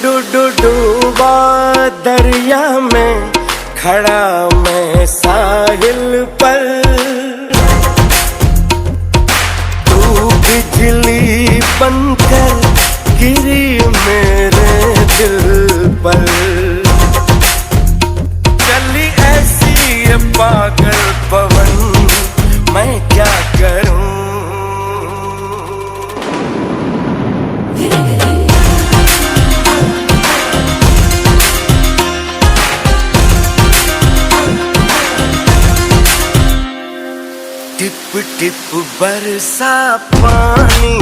डूबा दरिया में खड़ा मैं साहिल पर, तू बिजली बनकर गिरी मेरे दिल पर। चली ऐसी ये पागल पवन, मैं क्या करूं। टिप टिप बरसा पानी,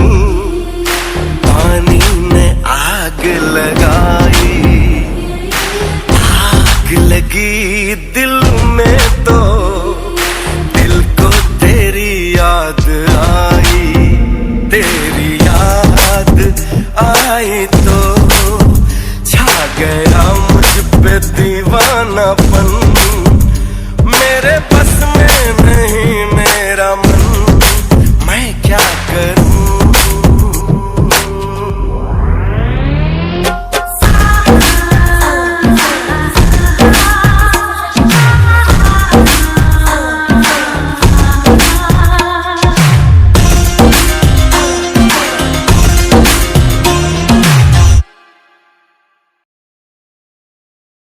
पानी ने आग लगाई, आग लगी दिल में तो